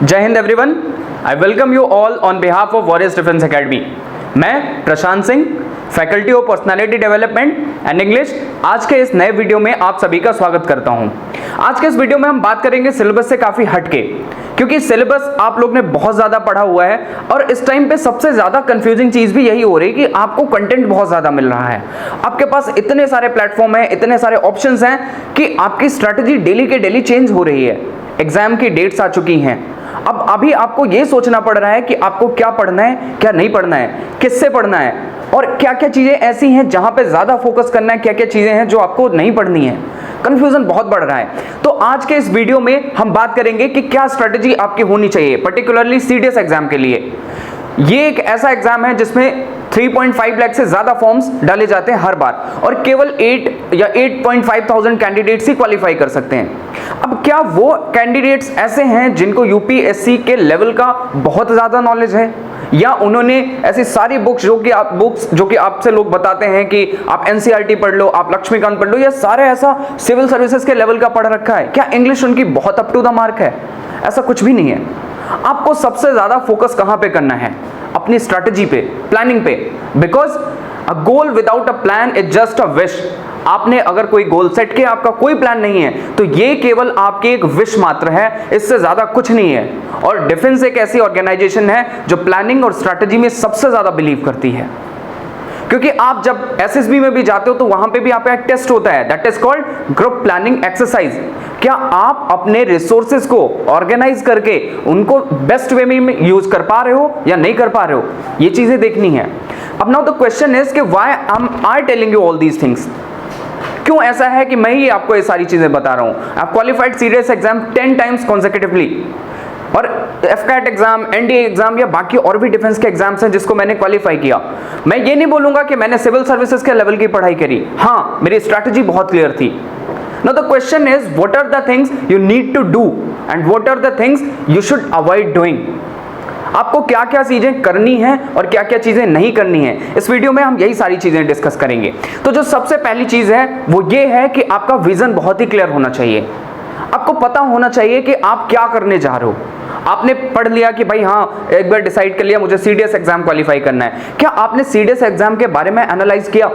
जय हिंद everyone, I welcome you all on behalf of warriors defence academy. मैं Prashant Singh, faculty of personality development and English, आज के इस नए वीडियो में आप सभी का स्वागत करता हूं। आज के इस वीडियो में हम बात करेंगे सिलेबस से काफी हटके, क्योंकि सिलेबस आप लोग ने बहुत ज्यादा पढ़ा हुआ है और इस टाइम पे सबसे ज्यादा कंफ्यूजिंग चीज भी यही हो रही है कि आपको कंटेंट बहुत ज्यादा मिल रहा है। आपके पास इतने सारे प्लेटफॉर्म हैं, इतने सारे ऑप्शंस हैं कि आपकी स्ट्रैटेजी डेली के डेली चेंज हो रही है। एग्जाम की डेट्स आ चुकी हैं, अब अभी आपको यह सोचना पड़ रहा है कि आपको क्या पढ़ना है, क्या नहीं पढ़ना है, किससे पढ़ना है और क्या क्या चीजें ऐसी हैं जहां पे ज्यादा फोकस करना है, क्या क्या चीजें हैं जो आपको नहीं पढ़नी है। कंफ्यूजन बहुत बढ़ रहा है। तो आज के इस वीडियो में हम बात करेंगे कि क्या स्ट्रेटजी आपकी होनी चाहिए, पर्टिकुलरली सीडीएस एग्जाम के लिए। ये एक ऐसा एग्जाम है जिसमें 3.5 लाख से ज्यादा फॉर्म्स डाले जाते हैं हर बार और केवल 8 या 8.5 थाउजेंड कैंडिडेट्स ही क्वालिफाई कर सकते हैं। अब क्या वो कैंडिडेट्स ऐसे हैं जिनको यूपीएससी के लेवल का बहुत ज्यादा नॉलेज है, या उन्होंने ऐसी सारी बुक्स जो कि आपसे लोग बताते हैं कि आप एनसीईआरटी पढ़ लो, आप लक्ष्मीकांत पढ़ लो, या सारे ऐसा सिविल सर्विसेज के लेवल का पढ़ रखा है? क्या इंग्लिश उनकी बहुत अप टू द मार्क है? ऐसा कुछ भी नहीं है। आपको सबसे ज्यादा फोकस कहां पे करना है? अपनी स्ट्रैटेजी पे, प्लानिंग पे। Because a goal without a plan is just a wish. आपने अगर कोई गोल सेट किया, आपका कोई प्लान नहीं है, तो ये केवल आपकी एक विश मात्र है, इससे ज्यादा कुछ नहीं है। और डिफेंस एक ऐसी ऑर्गेनाइजेशन है जो प्लानिंग और स्ट्रैटेजी में सबसे ज्यादा बिलीव करती है। क्योंकि आप जब एसएसबी में भी जाते हो तो वहां पे भी आपका एक टेस्ट होता है, that is called group planning exercise. क्या आप अपने रिसोर्सेज को ऑर्गेनाइज करके उनको बेस्ट वे में यूज कर पा रहे हो या नहीं कर पा रहे हो, ये चीजें देखनी है। अब नाउ द क्वेश्चन इज कि why I am telling you all these things. क्यों ऐसा है कि मैं ही आपको ये सारी चीजें बता रहा हूं? आप क्वालिफाइड सीडीएस एग्जाम 10 टाइम्स कॉन्सेक्यूटिवली, और एफकैट एग्जाम, एनडीए एग्जाम या बाकी और भी डिफेंस के एग्जाम्स हैं जिसको मैंने क्वालिफाई किया। मैं ये नहीं बोलूंगा कि मैंने सिविल सर्विसेज के लेवल की पढ़ाई करी। हाँ, मेरी स्ट्रैटेजी बहुत क्लियर थी। Now the question is what are the things you need to do and what are the things you should avoid doing. आपको क्या क्या चीजें करनी है और क्या क्या चीजें नहीं करनी है, इस वीडियो में हम यही सारी चीजें डिस्कस करेंगे। तो जो सबसे पहली चीज है वो ये है कि आपका विजन बहुत ही क्लियर होना चाहिए। आपको पता होना चाहिए कि आप क्या करने जा रहे हो। आपने पढ़ लिया कि भाई हाँ, एक बार डिसाइड कर लिया मुझे सीडीएस एग्जाम क्वालिफाई करना है। क्या आपने सीडीएस एग्जाम के बारे में एनालाइज किया?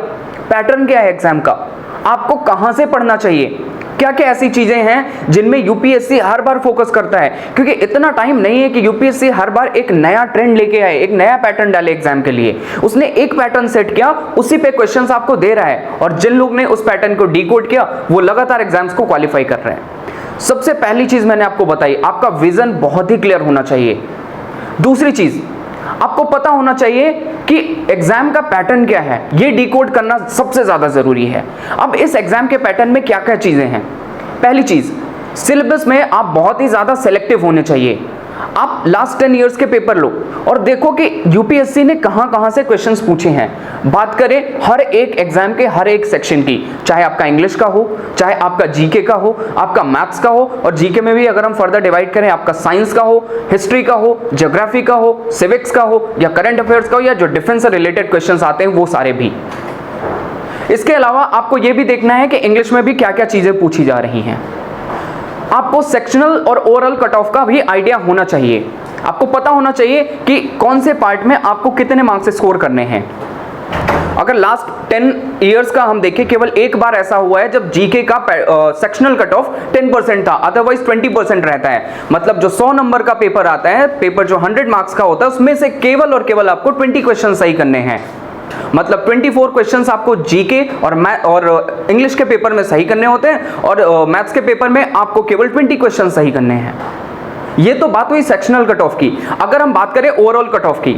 पैटर्न क्या है एग्जाम का? आपको कहां से पढ़ना चाहिए? क्या क्या ऐसी चीजें हैं जिनमें यूपीएससी हर बार फोकस करता है? क्योंकि इतना टाइम नहीं है कि यूपीएससी हर बार एक नया ट्रेंड लेके आए, एक नया पैटर्न डाले एग्जाम के लिए। उसने एक पैटर्न सेट किया, उसी पे क्वेश्चंस आपको दे रहा है, और जिन लोग ने उस पैटर्न को डिकोड किया वो लगातार एग्जाम्स को क्वालिफाई कर रहे हैं। सबसे पहली चीज मैंने आपको बताई, आपका विजन बहुत ही क्लियर होना चाहिए। दूसरी चीज, आपको पता होना चाहिए कि एग्जाम का पैटर्न क्या है, ये डिकोड करना सबसे ज्यादा जरूरी है। अब इस एग्जाम के पैटर्न में क्या क्या चीजें हैं? पहली चीज, सिलेबस में आप बहुत ही ज्यादा सेलेक्टिव होने चाहिए। आप लास्ट 10 इयर्स के पेपर लो और देखो कि यूपीएससी ने कहां से क्वेश्चंस पूछे हैं। बात करें हर एक एग्जाम के हर एक सेक्शन की, चाहे आपका इंग्लिश का हो, चाहे आपका जीके का हो, आपका मैथ्स का हो, और जीके में भी अगर हम फर्दर डिवाइड करें, आपका साइंस का हो, हिस्ट्री का हो, ज्योग्राफी का हो, सिविक्स का हो, या करंट अफेयर्स का हो, या जो डिफेंस से रिलेटेड क्वेश्चंस आते हैं वो सारे भी। इसके अलावा आपको यह भी देखना है कि इंग्लिश में भी क्या क्या चीजें पूछी जा रही हैं। आपको सेक्शनल और ओवरऑल कट ऑफ का भी आइडिया होना चाहिए। आपको पता होना चाहिए कि कौन से पार्ट में आपको कितने मार्क्स स्कोर करने हैं। अगर लास्ट 10 इयर्स का हम देखें, केवल एक बार ऐसा हुआ है जब जीके का सेक्शनल कट ऑफ 10% था, अदरवाइज 20% रहता है। मतलब जो 100 नंबर का पेपर आता है, पेपर जो 100 मार्क्स का होता है, उसमें से केवल और केवल आपको 20 क्वेश्चन सही करने हैं। मतलब 24 क्वेश्चंस आपको जीके और इंग्लिश के पेपर में सही करने होते हैं, और मैथ्स के पेपर में आपको केवल 20 क्वेश्चन सही करने हैं। ये तो बात हुई सेक्शनल कट ऑफ की। अगर हम बात करें ओवरऑल कट ऑफ की,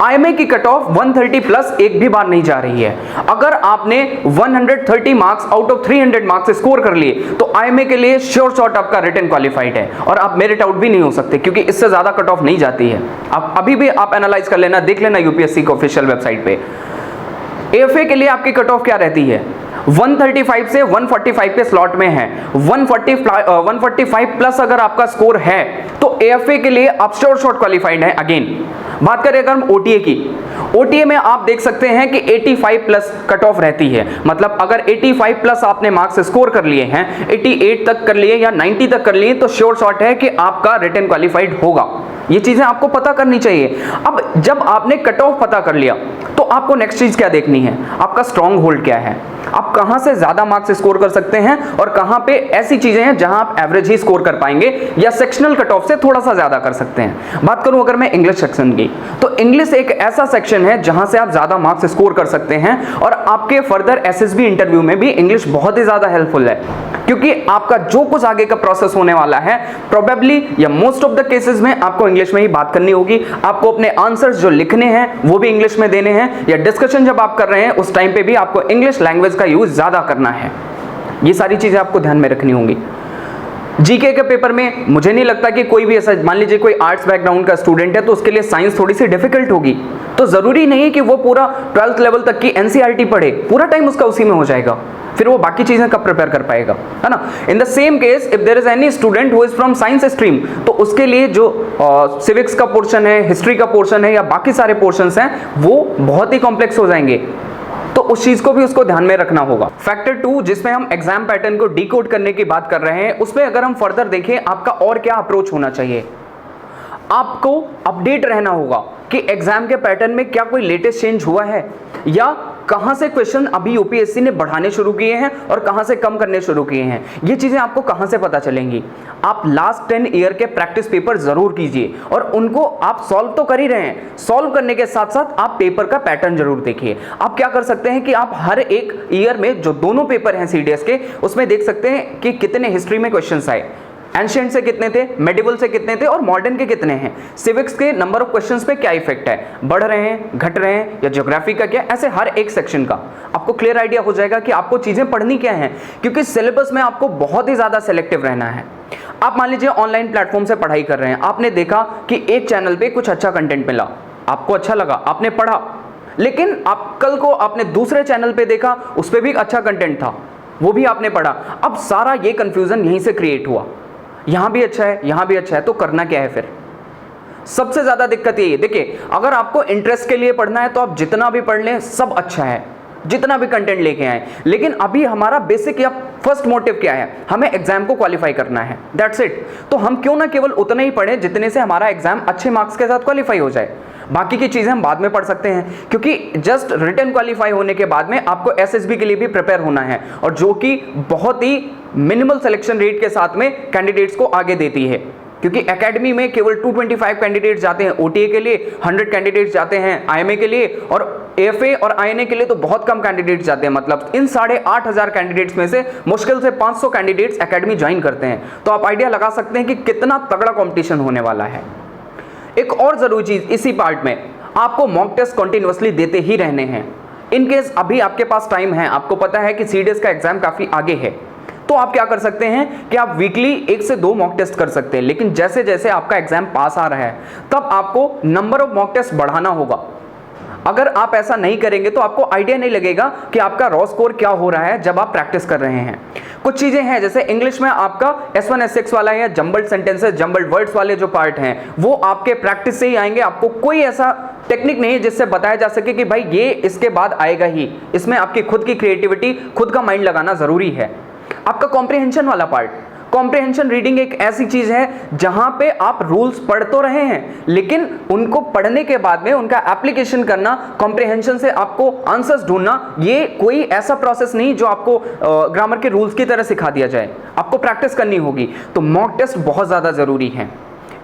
आईएमए की कट ऑफ 130 प्लस एक भी बार नहीं जा रही है। अगर आपने 130 marks out of 300 marks score कर लिए तो आईएमए के लिए श्योर शॉट आपका रिटन क्वालिफाइड है, और आप मेरिट आउट भी नहीं हो सकते, क्योंकि इससे ज्यादा कट ऑफ नहीं जाती है। आप अभी भी आप एनालाइज कर लेना, देख लेना यूपीएससी के ऑफिशियल वेबसाइट पे। एएफए के लिए आपकी कट ऑफ क्या रहती है? 135 से 145 के स्लॉट में है। 145 प्लस अगर आपका स्कोर है तो एएफए के लिए आप श्योर शॉट क्वालिफाइड है। अगेन बात करें अगर हम ओटीए की, ओटीए में आप देख सकते हैं कि 85 प्लस कट ऑफ रहती है। मतलब अगर 85 प्लस आपने मार्क्स स्कोर कर लिए हैं, 88 तक कर लिए या 90 तक कर लिए, तो श्योर शॉट है कि आपका रिटन क्वालिफाइड होगा। ये चीजें आपको पता करनी चाहिए। अब जब आपने कट ऑफ पता कर लिया तो आपको नेक्स्ट चीज क्या देखनी है, आपका स्ट्रॉन्ग होल्ड क्या है, आप कहां से ज्यादा मार्क्स स्कोर कर सकते हैं और कहां पे ऐसी चीजें हैं जहां आप एवरेज ही स्कोर कर पाएंगे या सेक्शनल कट ऑफ से थोड़ा सा ज्यादा कर सकते हैं। बात करूं अगर मैं इंग्लिश सेक्शन की, तो इंग्लिश एक ऐसा सेक्शन है जहां से आप ज्यादा मार्क्स स्कोर कर सकते हैं और आपके फर्दर एसएसबी इंटरव्यू में भी इंग्लिश बहुत ही ज्यादा हेल्पफुल है, क्योंकि आपका जो कुछ आगे का प्रोसेस होने वाला है प्रोबेबली या मोस्ट ऑफ द केसेस में आपको इंग्लिश में ही बात करनी होगी। आपको अपने आंसर्स जो लिखने हैं वो भी इंग्लिश में देने हैं, या डिस्कशन जब आप कर रहे हैं उस टाइम पे भी आपको इंग्लिश लैंग्वेज का यूज ज्यादा करना है। ये सारी चीजें आपको ध्यान में रखनी होंगी। जीके के पेपर में मुझे नहीं लगता कि कोई भी ऐसा, मान लीजिए कोई आर्ट्स बैकग्राउंड का स्टूडेंट है तो उसके लिए साइंस थोड़ी सी डिफिकल्ट होगी, तो जरूरी नहीं है कि वो पूरा 12th लेवल तक की एनसीईआरटी पढ़े, पूरा टाइम उसका उसी में हो जाएगा, फिर वो बाकी चीजें कब प्रिपेयर कर पाएगा, है ना। In the same case if there is any student who is from science stream, तो उसके लिए जो सिविक्स का पोर्शन है, हिस्ट्री का पोर्शन है या बाकी सारे पोर्शंस हैं वो बहुत ही कॉम्प्लेक्स हो जाएंगे, तो उस चीज को भी उसको ध्यान में रखना होगा। फैक्टर 2 जिसमें हम एग्जाम पैटर्न को डिकोड करने की बात कर रहे हैं, उसमें अगर हम फर्दर देखें आपका और क्या अप्रोच होना चाहिए, आपको अपडेट रहना होगा कि एग्जाम के पैटर्न में क्या कोई लेटेस्ट चेंज हुआ है या कहां से क्वेश्चन अभी यूपीएससी ने बढ़ाने शुरू किए हैं और कहां से कम करने शुरू किए हैं। ये चीजें आपको कहां से पता चलेंगी। आप लास्ट 10 ईयर के प्रैक्टिस पेपर जरूर कीजिए और उनको आप सॉल्व तो कर ही रहे हैं, सॉल्व करने के साथ साथ आप पेपर का पैटर्न जरूर देखिए। आप क्या कर सकते हैं कि आप हर एक ईयर में जो दोनों पेपर हैं सीडीएस के, उसमें देख सकते हैं कि कितने हिस्ट्री में क्वेश्चंस आए, एंशिएंट से कितने थे, मेडिवल से कितने थे और मॉडर्न के कितने हैं, सिविक्स के नंबर ऑफ क्वेश्चंस पे क्या इफेक्ट है, बढ़ रहे हैं, घट रहे हैं, या ज्योग्राफी का क्या, ऐसे हर एक सेक्शन का आपको क्लियर आइडिया हो जाएगा कि आपको चीजें पढ़नी क्या है, क्योंकि सिलेबस में आपको बहुत ही ज्यादा सेलेक्टिव रहना है। आप मान लीजिए ऑनलाइन प्लेटफॉर्म से पढ़ाई कर रहे हैं, आपने देखा कि एक चैनल पे कुछ अच्छा कंटेंट मिला, आपको अच्छा लगा, आपने पढ़ा, लेकिन आप कल को आपने दूसरे चैनल पे देखा, उस पर भी अच्छा कंटेंट था, वो भी आपने पढ़ा। अब सारा ये कंफ्यूजन यहीं से क्रिएट हुआ, यहां भी अच्छा है, यहां भी अच्छा है, तो करना क्या है फिर। सबसे ज्यादा दिक्कत यही है, देखिए अगर आपको इंटरेस्ट के लिए पढ़ना है तो आप जितना भी पढ़ लें सब अच्छा है, जितना भी कंटेंट लेके आए, लेकिन अभी हमारा बेसिक या फर्स्ट मोटिव क्या है, हमें एग्जाम को क्वालिफाई करना है, दैट्स इट। तो हम क्यों ना केवल उतना ही पढ़ें जितने से हमारा एग्जाम अच्छे मार्क्स के साथ क्वालिफाई हो जाए, बाकी की चीजें हम बाद में पढ़ सकते हैं, क्योंकि जस्ट रिटन क्वालिफाई होने के बाद में आपको एसएसबी के लिए भी प्रिपेयर होना है, और जो कि बहुत ही मिनिमल सिलेक्शन रेट के साथ में कैंडिडेट्स को आगे देती है, क्योंकि एकेडमी में केवल 225 कैंडिडेट्स जाते हैं ओटीए के लिए, 100 कैंडिडेट्स जाते हैं आईएमए के लिए, और एएफए और आईएनए के लिए तो बहुत कम कैंडिडेट्स जाते हैं। मतलब इन 8,500 कैंडिडेट्स में से मुश्किल से 500 कैंडिडेट्स एकेडमी ज्वाइन करते हैं, तो आप आइडिया लगा सकते हैं कि कितना तगड़ा कंपटीशन होने वाला है। एक और जरूरी चीज इसी पार्ट में, आपको मॉक टेस्ट कंटिन्यूअसली देते ही रहने हैं। इन केस अभी आपके पास टाइम है, आपको पता है कि सीडीएस का एग्जाम काफी आगे है, तो आप क्या कर सकते हैं कि आप वीकली 1 से 2 मॉक टेस्ट कर सकते हैं, लेकिन जैसे जैसे आपका एग्जाम पास आ रहा है तब आपको नंबर ऑफ मॉक टेस्ट बढ़ाना होगा। अगर आप ऐसा नहीं करेंगे तो आपको आइडिया नहीं लगेगा कि आपका रॉ स्कोर क्या हो रहा है जब आप प्रैक्टिस कर रहे हैं। कुछ चीजें हैं जैसे इंग्लिश में आपका S1 S6 वाला या जंबल्ड सेंटेंसेस, जंबल्ड वर्ड्स वाले जो पार्ट हैं वो आपके प्रैक्टिस से ही आएंगे। आपको कोई ऐसा टेक्निक नहीं है जिससे बताया जा सके कि भाई ये इसके बाद आएगा ही, इसमें आपकी खुद की क्रिएटिविटी, खुद का माइंड लगाना जरूरी है। आपका कॉम्प्रिहेंशन वाला पार्ट, कॉम्प्रिहेंशन रीडिंग एक ऐसी चीज है जहां पे आप रूल्स पढ़ तो रहे हैं, लेकिन उनको पढ़ने के बाद में उनका एप्लीकेशन करना, कॉम्प्रिहेंशन से आपको आंसर्स ढूंढना, ये कोई ऐसा प्रोसेस नहीं जो आपको ग्रामर के रूल्स की तरह सिखा दिया जाए, आपको प्रैक्टिस करनी होगी। तो मॉक टेस्ट बहुत ज्यादा जरूरी है।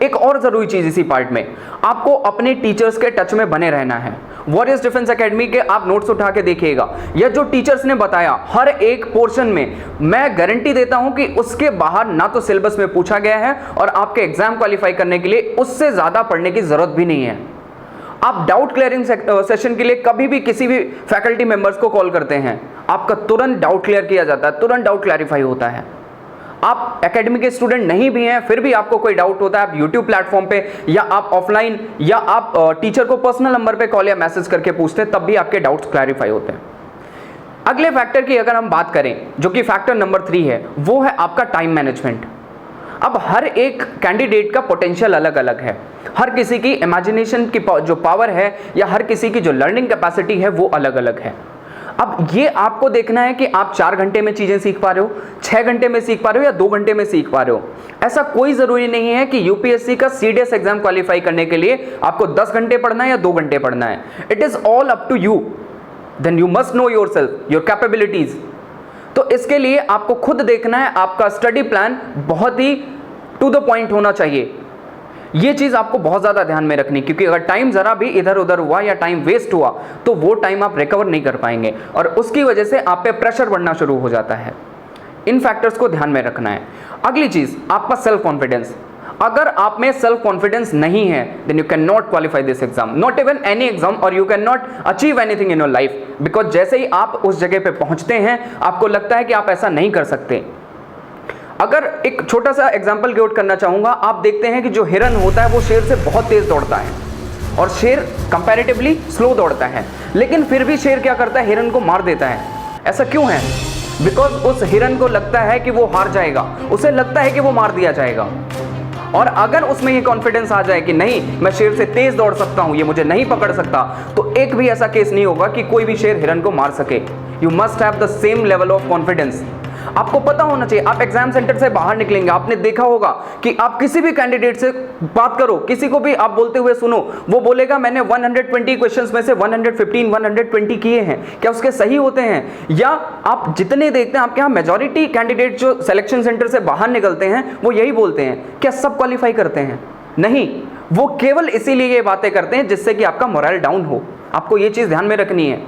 एक और जरूरी चीज इसी पार्ट में, आपको अपने टीचर्स के टच में बने रहना है। वॉरियर्स डिफेंस एकेडमी के आप नोट्स उठा के देखिएगा, या जो टीचर्स ने बताया हर एक पोर्शन में, मैं गारंटी देता हूं कि उसके बाहर ना तो सिलेबस में पूछा गया है और आपके एग्जाम क्वालिफाई करने के लिए उससे ज्यादा पढ़ने की जरूरत भी नहीं है। आप डाउट क्लियरिंग सेशन के लिए कभी भी किसी भी फैकल्टी मेंबर्स को कॉल करते हैं, आपका तुरंत डाउट क्लियर किया जाता है, तुरंत डाउट क्लैरिफाई होता है। आप एकेडमी के स्टूडेंट नहीं भी हैं फिर भी आपको कोई डाउट होता है, आप यूट्यूब प्लेटफॉर्म पे या आप ऑफलाइन या आप टीचर को पर्सनल नंबर पे कॉल या मैसेज करके पूछते हैं, तब भी आपके डाउट्स क्लैरिफाई होते हैं। अगले फैक्टर की अगर हम बात करें जो कि फैक्टर नंबर 3 है, वो है आपका टाइम मैनेजमेंट। अब हर एक कैंडिडेट का पोटेंशियल अलग अलग है, हर किसी की इमेजिनेशन की जो पावर है या हर किसी की जो लर्निंग कैपेसिटी है वो अलग अलग है। अब ये आपको देखना है कि आप 4 घंटे में चीजें सीख पा रहे हो, 6 घंटे में सीख पा रहे हो या 2 घंटे में सीख पा रहे हो। ऐसा कोई जरूरी नहीं है कि यूपीएससी का सीडीएस एग्जाम क्वालिफाई करने के लिए आपको 10 घंटे पढ़ना है या 2 घंटे पढ़ना है। It is all up to you, then you must know yourself, your capabilities. तो इसके लिए आपको खुद देखना है, आपका स्टडी प्लान बहुत ही टू द पॉइंट होना चाहिए। ये चीज आपको बहुत ज्यादा ध्यान में रखनी, क्योंकि अगर टाइम जरा भी इधर उधर हुआ या टाइम वेस्ट हुआ तो वो टाइम आप रिकवर नहीं कर पाएंगे और उसकी वजह से आप पे प्रेशर बढ़ना शुरू हो जाता है। इन फैक्टर्स को ध्यान में रखना है। अगली चीज, आपका सेल्फ कॉन्फिडेंस। अगर आप में सेल्फ कॉन्फिडेंस नहीं है then you can not qualify this exam, not even any exam, और you can not achieve anything in your life. Because जैसे ही आप उस जगह पे पहुंचते हैं आपको लगता है कि आप ऐसा नहीं कर सकते। अगर एक छोटा सा एग्जांपल क्रिएट करना चाहूंगा, आप देखते हैं कि जो हिरन होता है वो शेर से बहुत तेज दौड़ता है और शेर कंपैरेटिवली स्लो दौड़ता है, लेकिन फिर भी शेर क्या करता है, हिरन को मार देता है। ऐसा क्यों है? बिकॉज उस हिरन को लगता है कि वो हार जाएगा, उसे लगता है कि वो मार दिया जाएगा। और अगर उसमें ये कॉन्फिडेंस आ जाए कि नहीं, मैं शेर से तेज दौड़ सकता हूं, ये मुझे नहीं पकड़ सकता, तो एक भी ऐसा केस नहीं होगा कि कोई भी शेर हिरन को मार सके। You must have the same level of confidence. आपको पता होना चाहिए, आप एग्जाम सेंटर से बाहर निकलेंगे, आपने देखा होगा कि आप किसी भी कैंडिडेट से बात करो, किसी को भी आप बोलते हुए सुनो, वो बोलेगा मैंने 120 क्वेश्चंस में से 115 120 किए हैं। क्या उसके सही होते हैं? या आप जितने देखते हैं आपके यहाँ मेजॉरिटी कैंडिडेट जो सिलेक्शन सेंटर से बाहर निकलते हैं वो यही बोलते हैं, क्या सब क्वालिफाई करते हैं? नहीं, वो केवल इसीलिए ये बातें करते हैं जिससे कि आपका मोरल डाउन हो। आपको ये चीज ध्यान में रखनी है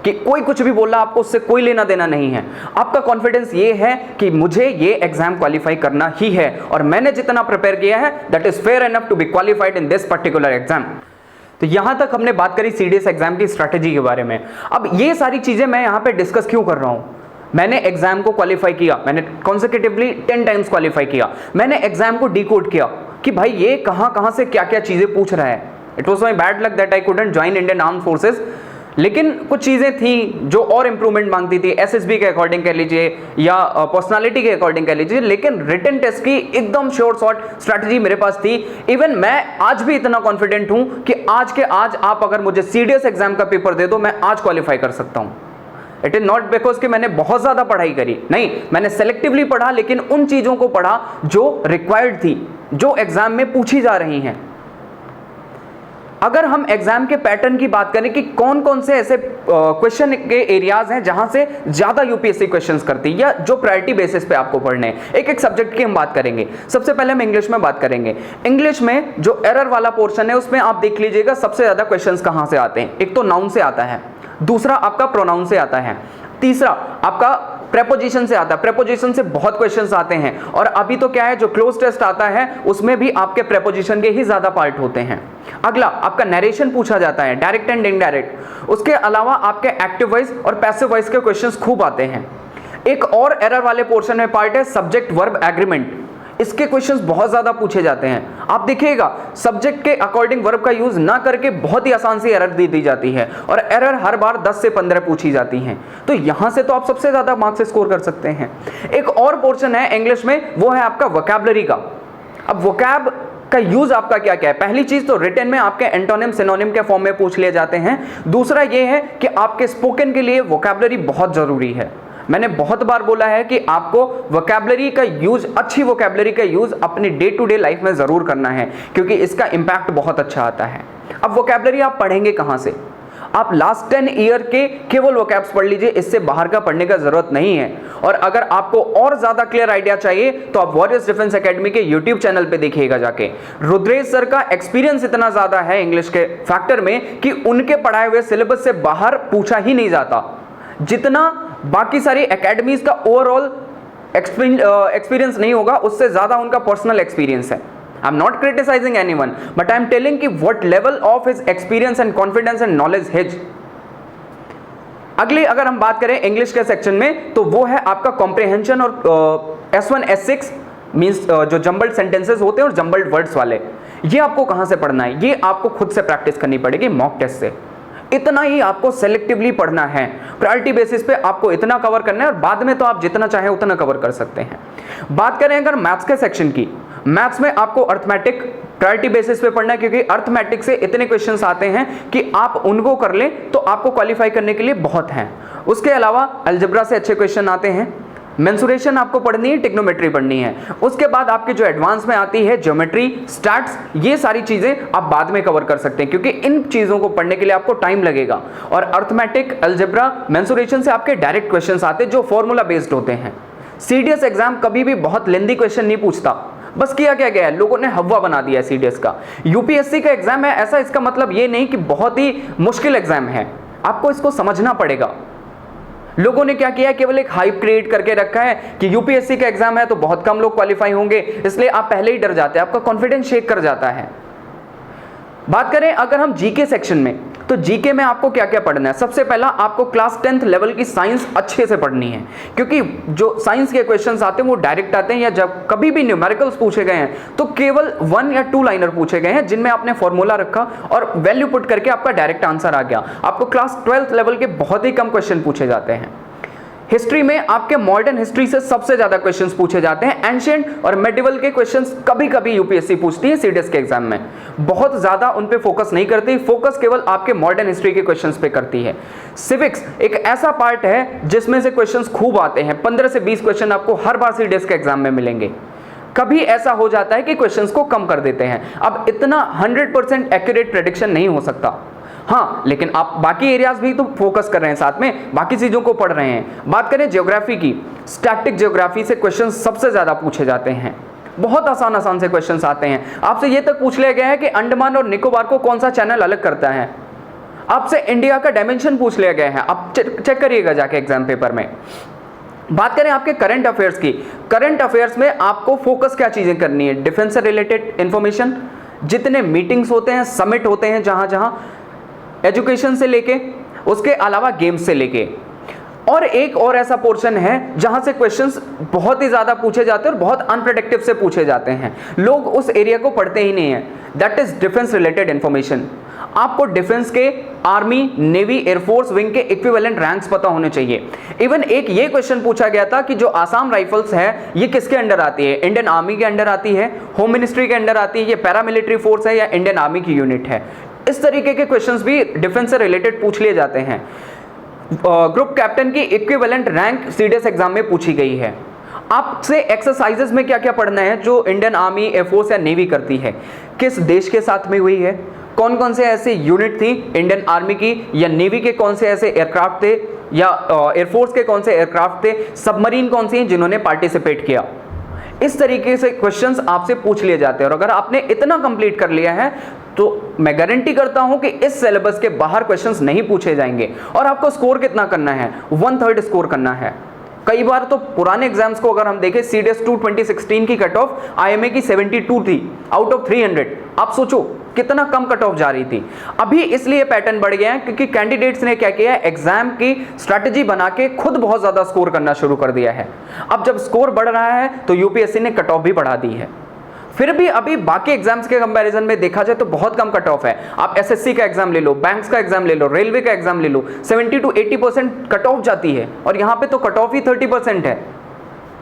कि कोई कुछ भी बोला, आपको उससे कोई लेना देना नहीं है। आपका कॉन्फिडेंस ये है कि मुझे ये एग्जाम क्वालिफाई करना ही है और मैंने जितना प्रिपेयर किया है that is fair enough to be qualified in this particular exam. तो यहां तक हमने बात करी सीडीएस एग्जाम की स्ट्रैटेजी के बारे में। अब ये सारी चीजें मैं यहां पे डिस्कस क्यों कर रहा हूं? मैंने एग्जाम को क्वालिफाई किया, मैंने कॉन्सेक्यूटिवली 10 टाइम्स क्वालिफाई किया, मैंने एग्जाम को डिकोड किया कि भाई ये कहां से क्या क्या चीजें पूछ रहा है। It was my bad luck that I couldn't join Indian armed forces, लेकिन कुछ चीज़ें थी जो और इंप्रूवमेंट मांगती थी, एसएसबी के अकॉर्डिंग कह लीजिए या पर्सनालिटी के अकॉर्डिंग कह लीजिए, लेकिन रिटन टेस्ट की एकदम शॉर्ट स्ट्रैटेजी मेरे पास थी। इवन मैं आज भी इतना कॉन्फिडेंट हूं कि आज के आज आप अगर मुझे सीडीएस एग्जाम का पेपर दे दो, मैं आज क्वालिफाई कर सकता हूं। इट इज नॉट बिकॉज कि मैंने बहुत ज़्यादा पढ़ाई करी, नहीं, मैंने सेलेक्टिवली पढ़ा, लेकिन उन चीज़ों को पढ़ा जो रिक्वायर्ड थी, जो एग्जाम में पूछी जा रही हैं। अगर हम एग्जाम के पैटर्न की बात करें कि कौन कौन से ऐसे क्वेश्चन के एरियाज हैं जहां से ज्यादा यूपीएससी क्वेश्चंस करती है या जो प्रायोरिटी बेसिस पे आपको पढ़ने हैं, एक एक सब्जेक्ट की हम बात करेंगे। सबसे पहले हम इंग्लिश में बात करेंगे। इंग्लिश में जो एरर वाला पोर्शन है उसमें आप देख लीजिएगा सबसे ज्यादा क्वेश्चंस कहां से आते हैं। एक तो नाउन से आता है, दूसरा आपका प्रोनाउन से आता है, तीसरा आपका प्रेपोजिशन से आता है। प्रेपोजिशन से बहुत क्वेश्चंस आते हैं और अभी तो क्या है, जो क्लोज टेस्ट आता है उसमें भी आपके प्रेपोजिशन के ही ज्यादा पार्ट होते हैं। अगला आपका नरेशन पूछा जाता है, डायरेक्ट एंड इनडायरेक्ट। उसके अलावा आपके एक्टिव वॉइस और पैसिव वॉइस के क्वेश्चंस खूब आते हैं। एक और एरर वाले पोर्शन में पार्ट है सब्जेक्ट वर्ब एग्रीमेंट। इसके क्वेश्चंस बहुत ज्यादा पूछे जाते हैं। आप देखिएगा सब्जेक्ट के अकॉर्डिंग वर्ब का यूज ना करके बहुत ही आसान सी एरर दी जाती है और एरर हर बार 10 से 15 पूछी जाती हैं। तो यहां से तो आप सबसे ज्यादा मार्क्स स्कोर कर सकते हैं। एक और पोर्शन है इंग्लिश में, वो है आपका वोकैबुलरी का। अब वोकैब का यूज आपका क्या क्या है? पहली चीज तो रिटन में आपके एंटोनिम सिनोनिम के फॉर्म में पूछ लिए जाते हैं। दूसरा ये है कि आपके स्पोकन के लिए वोकैबुलरी बहुत जरूरी है। मैंने बहुत बार बोला है कि आपको वोकैबुलरी का यूज, अच्छी वोकैबुलरी का यूज अपनी डे टू डे लाइफ में जरूर करना है, क्योंकि इसका इंपैक्ट बहुत अच्छा आता है। अब वोकैबुलरी आप पढ़ेंगे कहां से? आप लास्ट 10 ईयर के केवल वोकैब्स पढ़ लीजिए, इससे बाहर का पढ़ने का जरूरत नहीं है। और अगर आपको और ज्यादा क्लियर आइडिया चाहिए तो आप वॉरियर्स डिफेंस एकेडमी के यूट्यूब चैनल पे देखिएगा जाके। रुद्रेश सर का एक्सपीरियंस इतना ज्यादा है इंग्लिश के फैक्टर में कि उनके पढ़ाए हुए सिलेबस से बाहर पूछा ही नहीं जाता, जितना बाकी सारी एकेडमीज का ओवरऑल एक्सपीरियंस नहीं होगा, उससे ज्यादा उनका पर्सनल एक्सपीरियंस है। I am not criticising anyone, but I am telling कि what level of his experience and confidence and knowledge his. अगली अगर हम बात करें इंग्लिश के सेक्शन में, तो वो है आपका कॉम्प्रिहेंशन और S1 S6 मींस जो जंबल्ड सेंटेंसेस होते हैं और जंबल्ड वर्ड्स वाले। ये आपको कहां से पढ़ना है? ये आपको खुद से प्रैक्टिस करनी पड़ेगी मॉक टेस्ट से। इतना ही आपको सेलेक्टिवली पढ़ना है, प्रायोरिटी बेसिस पे आपको इतना कवर करना है और बाद में तो आप जितना चाहे उतना कवर कर सकते हैं। बात करें अगर मैथ्स के सेक्शन की, मैथ्स में आपको अर्थमेटिक प्रायोरिटी बेसिस पे पढ़ना है, क्योंकि अर्थमेटिक से इतने क्वेश्चंस आते हैं कि आप उनको कर लें तो आपको क्वालिफाई करने के लिए बहुत हैं। उसके अलावा अलजेब्रा से अच्छे क्वेश्चन आते हैं, मेंसुरेशन आपको पढ़नी है, ट्रिग्नोमेट्री पढ़नी है। उसके बाद आपके जो एडवांस में आती है ज्योमेट्री, स्टैट्स, ये सारी चीजें आप बाद में कवर कर सकते हैं, क्योंकि इन चीजों को पढ़ने के लिए आपको टाइम लगेगा। और अर्थमेटिक, अलजेब्रा, मेंसुरेशन से आपके डायरेक्ट क्वेश्चंस आते हैं जो फॉर्मूला बेस्ड होते हैं। सीडीएस एग्जाम कभी भी बहुत लेंथी क्वेश्चन नहीं पूछता, बस किया क्या गया है, लोगों ने हवा बना दिया है सीडीएस का। यूपीएससी का एग्जाम है ऐसा, इसका मतलब ये नहीं कि बहुत ही मुश्किल एग्जाम है, आपको इसको समझना पड़ेगा। लोगों ने क्या किया है, केवल एक हाइप क्रिएट करके रखा है कि यूपीएससी का एग्जाम है तो बहुत कम लोग क्वालिफाई होंगे, इसलिए आप पहले ही डर जाते हैं, आपका कॉन्फिडेंस शेक कर जाता है। बात करें अगर हम जीके सेक्शन में, तो जीके में आपको क्या क्या पढ़ना है। सबसे पहला आपको क्लास 10th लेवल की साइंस अच्छे से पढ़नी है, क्योंकि जो साइंस के क्वेश्चंस आते हैं वो डायरेक्ट आते हैं, या जब कभी भी न्यूमेरिकल्स पूछे गए हैं तो केवल 1 या 2 लाइनर पूछे गए हैं जिनमें आपने फॉर्मूला रखा और वैल्यू पुट करके आपका डायरेक्ट आंसर आ गया। आपको क्लास 12th लेवल के बहुत ही कम क्वेश्चन पूछे जाते हैं। हिस्ट्री में आपके मॉडर्न हिस्ट्री से सबसे ज्यादा क्वेश्चंस पूछे जाते हैं। एंशिएंट और मेडिवल के क्वेश्चंस कभी कभी यूपीएससी पूछती है सीडीएस के एग्जाम में, बहुत ज्यादा उन पे फोकस नहीं करती, फोकस केवल आपके मॉडर्न हिस्ट्री के क्वेश्चंस पे करती है। सिविक्स एक ऐसा पार्ट है जिसमें से क्वेश्चंस खूब आते हैं, 15 से 20 क्वेश्चन आपको हर बार सीडीएस के एग्जाम में मिलेंगे। कभी ऐसा हो जाता है कि क्वेश्चंस को कम कर देते हैं। अब इतना 100% एक्यूरेट प्रेडिक्शन नहीं हो सकता, हाँ, लेकिन आप बाकी एरियाज भी तो फोकस कर रहे हैं, साथ में बाकी चीजों को पढ़ रहे हैं। बात करें ज्योग्राफी की, स्टैटिक ज्योग्राफी से क्वेश्चन सबसे ज्यादा पूछे जाते हैं, बहुत आसान आसान से क्वेश्चंस आते हैं। आपसे ये तक पूछ लिया गया है कि अंडमान और निकोबार को कौन सा चैनल अलग करता है, आपसे इंडिया का डायमेंशन पूछ लिया गया है, आप चेक करिएगा जाके एग्जाम पेपर में। बात करें आपके करंट अफेयर्स की, करंट अफेयर्स में आपको फोकस क्या चीजें करनी है, डिफेंस से रिलेटेड इंफॉर्मेशन, जितने मीटिंग्स होते हैं, समिट होते हैं जहां जहां, एजुकेशन से लेके, उसके अलावा गेम्स से लेके, और एक और ऐसा पोर्शन है जहां से क्वेश्चंस बहुत ही ज्यादा पूछे जाते हैं और बहुत अनप्रेडिक्टिव से पूछे जाते हैं, लोग उस एरिया को पढ़ते ही नहीं है, that is defence related information. आपको डिफेंस के आर्मी, नेवी, एयरफोर्स विंग के इक्विवेलेंट रैंक्स पता होने चाहिए। इवन एक ये क्वेश्चन पूछा गया था कि जो आसाम राइफल्स है ये किसके अंडर आती है, इंडियन आर्मी के अंडर आती है, होम मिनिस्ट्री के अंडर आती है, ये पैरामिलिट्री फोर्स है या इंडियन आर्मी की यूनिट है। इस तरीके के क्वेश्चंस भी डिफेंस से रिलेटेड पूछ लिए जाते हैं। ग्रुप कैप्टन की इक्विवेलेंट रैंक सीडीएस एग्जाम में पूछी गई है। आपसे एक्सरसाइजेस में क्या क्या पढ़ना है जो इंडियन आर्मी, एयरफोर्स या नेवी करती है, किस देश के साथ में हुई है, कौन कौन से ऐसे यूनिट थी इंडियन आर्मी की या नेवी के, कौन से ऐसे एयरक्राफ्ट थे या एयरफोर्स के कौन से एयरक्राफ्ट थे, सबमरीन कौन सी हैं जिन्होंने पार्टिसिपेट किया। इस तरीके से क्वेश्चंस आपसे पूछ लिए जाते हैं, और अगर आपने इतना कंप्लीट कर लिया है तो मैं गारंटी करता हूं कि इस सिलेबस के बाहर क्वेश्चंस नहीं पूछे जाएंगे। और आपको स्कोर कितना करना है, 1/3 स्कोर करना है। कई बार तो पुराने एग्जाम्स को अगर हम देखें, सीडीएस 2 2016 की कट ऑफ आईएमए की 72 थी आउट ऑफ 300। आप सोचो कितना कम कट ऑफ जा रही थी। अभी इसलिए पैटर्न बढ़ गया है क्योंकि कैंडिडेट्स ने क्या किया है, एग्जाम की स्ट्रैटेजी बना के खुद बहुत ज्यादा स्कोर करना शुरू कर दिया है। अब जब स्कोर बढ़ रहा है तो यूपीएससी ने कट ऑफ भी बढ़ा दी है। फिर भी अभी बाकी एग्जाम्स के कंपैरिजन में देखा जाए तो बहुत कम कट ऑफ है। आप एसएससी का एग्जाम ले लो, बैंक्स का एग्जाम ले लो, रेलवे का एग्जाम ले लो, 70 to 80% कट ऑफ जाती है, और यहाँ पे तो कट ऑफ ही 30% है।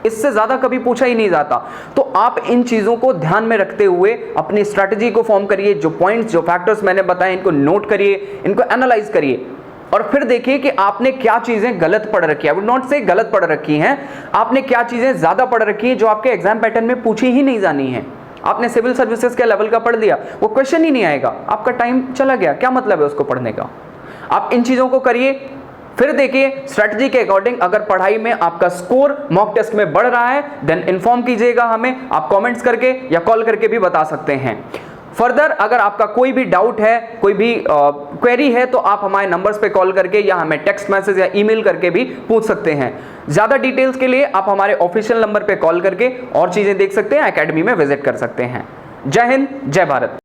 इससे ज्यादा कभी पूछा ही नहीं जाता। तो आप इन चीजों को ध्यान में रखते हुए अपनी स्ट्रैटेजी को फॉर्म करिए, जो पॉइंट्स, जो फैक्टर्स मैंने बताए इनको नोट करिए, इनको एनालाइज करिए, और फिर देखिए कि आपने क्या चीजें गलत पढ़ रखी है। नोट से गलत पढ़ रखी हैं, आपने क्या चीजें ज्यादा पढ़ रखी हैं जो आपके एग्जाम पैटर्न में पूछी ही नहीं जानी है। आपने सिविल सर्विसेज के लेवल का पढ़ लिया, वो क्वेश्चन ही नहीं आएगा, आपका टाइम चला गया, क्या मतलब है उसको पढ़ने का। आप इन चीजों को करिए, फिर देखिए स्ट्रेटजी के अकॉर्डिंग अगर पढ़ाई में आपका स्कोर मॉक टेस्ट में बढ़ रहा है देन इन्फॉर्म कीजिएगा हमें, आप कमेंट्स करके या कॉल करके भी बता सकते हैं। फर्दर अगर आपका कोई भी डाउट है, कोई भी क्वेरी है, तो आप हमारे नंबर्स पे कॉल करके या हमें टेक्स्ट मैसेज या ईमेल करके भी पूछ सकते हैं। ज़्यादा डिटेल्स के लिए आप हमारे ऑफिशियल नंबर पे कॉल करके और चीज़ें देख सकते हैं, एकेडमी में विजिट कर सकते हैं। जय हिंद, जय भारत।